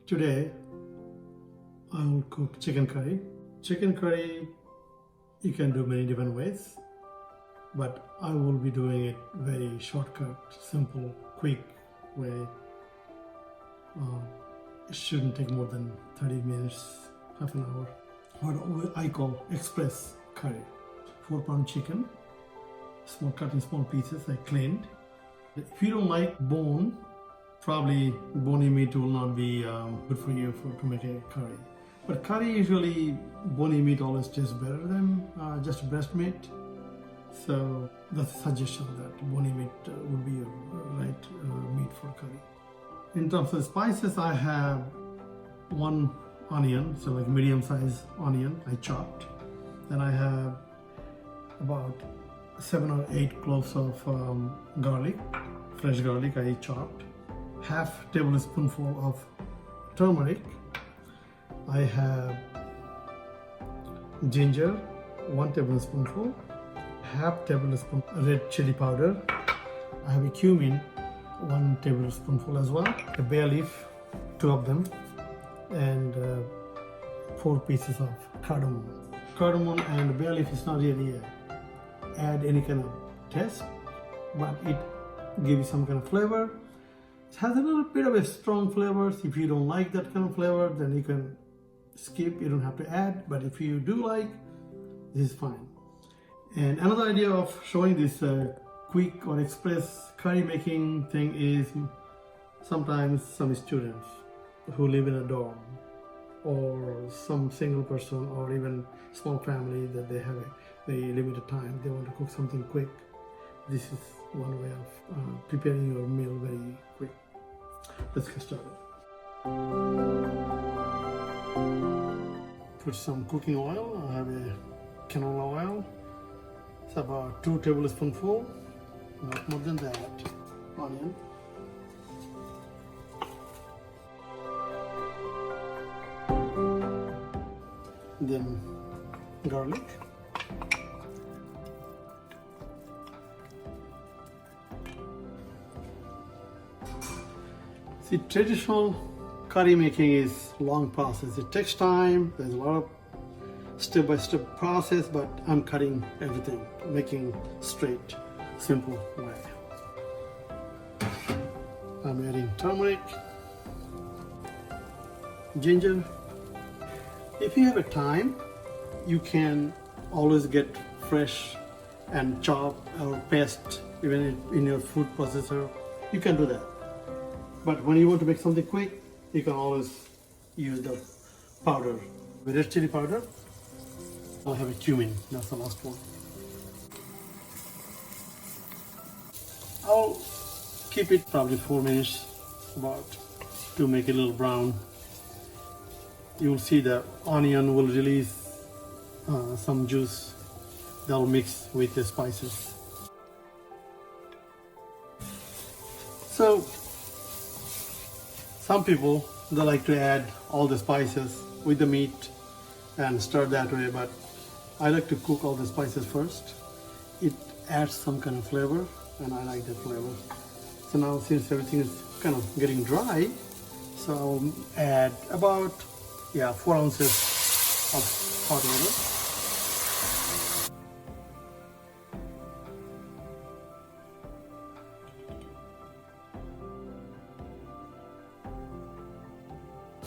Today I will cook chicken curry. Chicken curry you can do many different ways, but I will be doing it very shortcut, simple, quick way. It shouldn't take more than 30 minutes, half an hour. What I call express curry. 4-pound chicken, cut in small pieces, I cleaned. If you don't like bone, probably bony meat will not be good for you to make a curry. But curry usually, bony meat always tastes better than just breast meat. So that's a suggestion that bony meat would be your right meat for curry. In terms of spices, I have 1 onion, so like medium size onion, I chopped. Then I have about 7 or 8 cloves of garlic, fresh garlic I chopped. Half tablespoonful of turmeric. I have ginger, 1 tablespoonful. Half tablespoon red chili powder. I have a cumin, 1 tablespoonful as well. A bay leaf, 2 of them, and 4 pieces of cardamom. Cardamom and bay leaf is not really add any kind of taste, but it gives you some kind of flavor. It has a little bit of a strong flavors. If you don't like that kind of flavor, then you can skip. You don't have to add. But if you do like, this is fine. And another idea of showing this quick or express curry making thing is sometimes some students who live in a dorm, or some single person, or even small family that they have a very limited time, they want to cook something quick. This is one way of preparing your meal very quick. Let's get started. Put some cooking oil. I have a canola oil. It's about 2 tablespoonfuls, not more than that. Onion. Then garlic. See, traditional curry making is long process. It takes time. There's a lot of step-by-step process, but I'm cutting everything, making straight, simple way. I'm adding turmeric, ginger. If you have a time, you can always get fresh and chop or paste even in your food processor. You can do that. But when you want to make something quick, you can always use the powder. With red chili powder, I have a cumin, that's the last one. I'll keep it probably 4 minutes about to make it a little brown. You'll see the onion will release some juice that will mix with the spices. So some people, they like to add all the spices with the meat and stir that way, but I like to cook all the spices first. It adds some kind of flavor, and I like that flavor. So now, since everything is kind of getting dry, so I'll add about 4 ounces of hot water.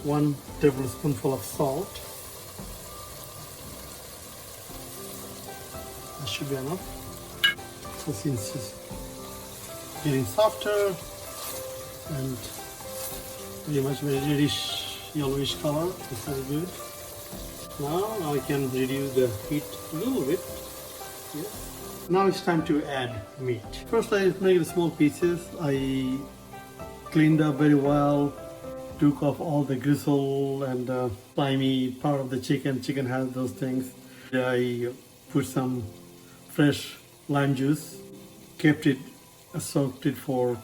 One tablespoonful of salt. That should be enough. So since it's getting softer and pretty much very reddish, yellowish color, it's very good. Now I can reduce the heat a little bit. Yes. Now it's time to add meat. First I make the small pieces. I cleaned up very well. Took off all the gristle and slimy part of the chicken. Chicken has those things. I put some fresh lime juice, kept it, soaked it for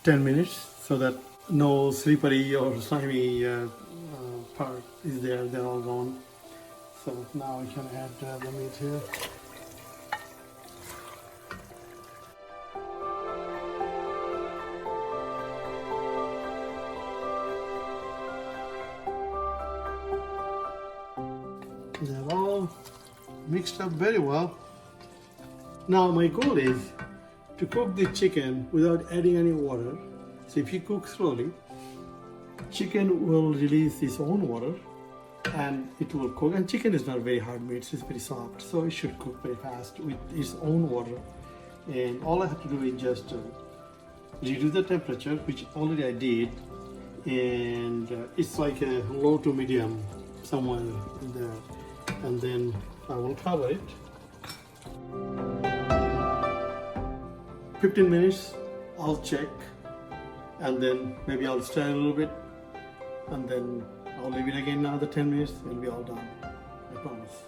10 minutes so that no slippery or slimy part is there. They're all gone. So now I can add the meat here. They're all mixed up very well. Now my goal is to cook the chicken without adding any water. So if you cook slowly, chicken will release its own water and it will cook. And chicken is not very hard meat, it's very soft, so it should cook very fast with its own water. And all I have to do is just reduce the temperature, which already I did, and it's like a low to medium somewhere in there. And then I will cover it. 15 minutes, I'll check, and then maybe I'll stir a little bit, and then I'll leave it again another 10 minutes, it'll be all done, I promise.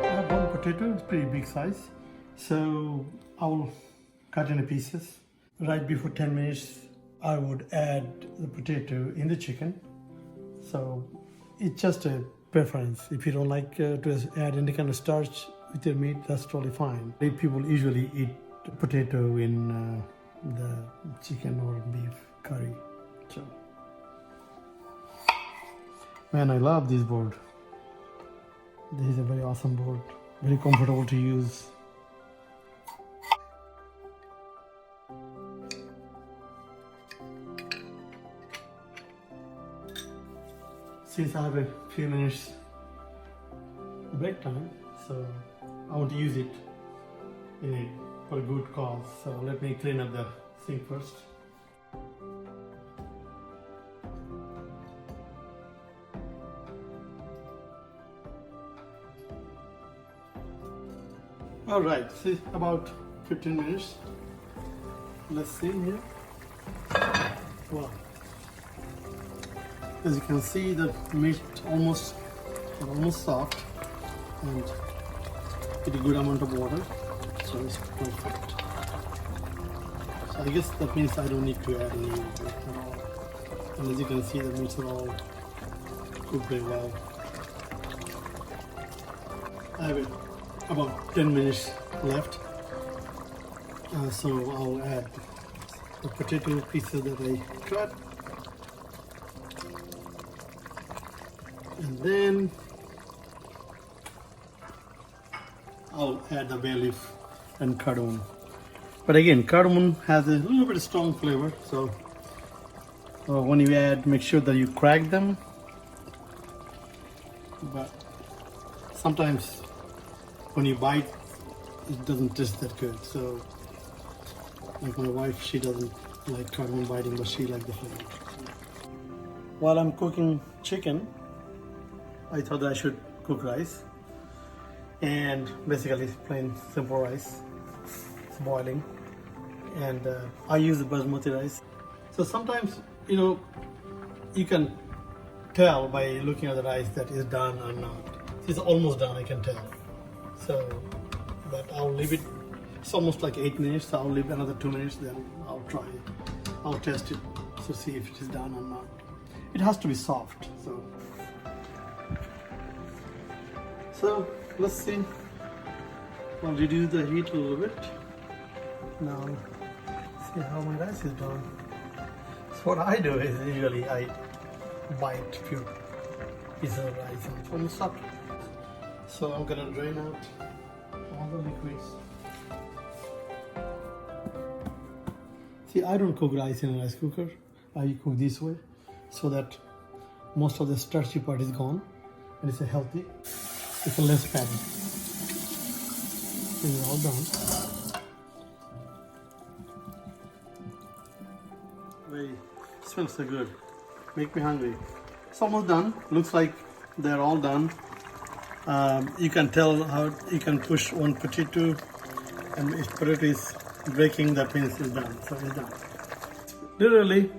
I have one potato, it's pretty big size, so I'll cut into pieces. Right before 10 minutes, I would add the potato in the chicken. So it's just a preference. If you don't like to add any kind of starch with your meat, that's totally fine. People usually eat potato in the chicken or beef curry. So, man, I love this board. This is a very awesome board, very comfortable to use. Since I have a few minutes break time, so I want to use it for a good cause. So let me clean up the sink first. All right, see, about 15 minutes. Let's see here. Wow. As you can see, the meat almost soft and with a good amount of water, so it's perfect. So I guess that means I don't need to add any water at all. And as you can see, the meats are all cooked very well. I have about 10 minutes left, so I'll add the potato pieces that I cut. And then I'll add the bay leaf and cardamom. But again, cardamom has a little bit of strong flavor, so when you add, make sure that you crack them. But sometimes when you bite, it doesn't taste that good. So, like my wife, she doesn't like cardamom biting, but she likes the flavor. While I'm cooking chicken, I thought that I should cook rice, and basically plain simple rice. It's boiling, and I use the basmati rice. So sometimes, you can tell by looking at the rice that is done or not. It's almost done, I can tell. So, but I'll leave it. It's almost like 8 minutes. So I'll leave another 2 minutes. Then I'll try it. I'll test it to see if it is done or not. It has to be soft. So let's see. I'll reduce the heat a little bit. Now, see how my rice is done. So what I do is usually I bite a few pieces of rice and it's almost soft. So I'm gonna drain out all the liquids. See, I don't cook rice in a rice cooker. I cook this way so that most of the starchy part is gone and it's a healthy. It's a less fatty. It's all done. Very, smells so good. Make me hungry. It's almost done. Looks like they're all done. You can tell how you can push one potato, and if potato is breaking, that means it's done. So it's done. Literally,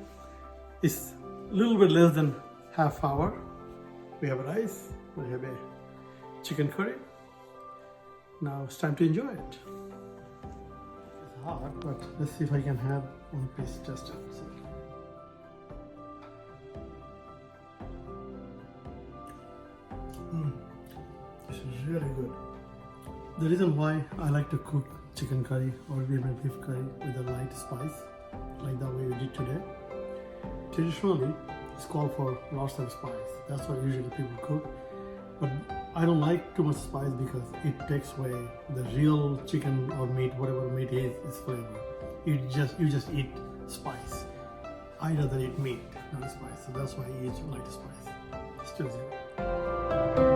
it's a little bit less than half hour. We have rice. We have a chicken curry. Now it's time to enjoy it. It's hot, but let's see if I can have one piece just outside. This is really good. The reason why I like to cook chicken curry or we make beef curry with a light spice, like that way we did today. Traditionally, it's called for lots of spice. That's what usually people cook. But I don't like too much spice because it takes away the real chicken or meat, whatever meat is, its flavor. You just eat spice. I rather eat meat, not spice. So that's why I use light spice. Still zero.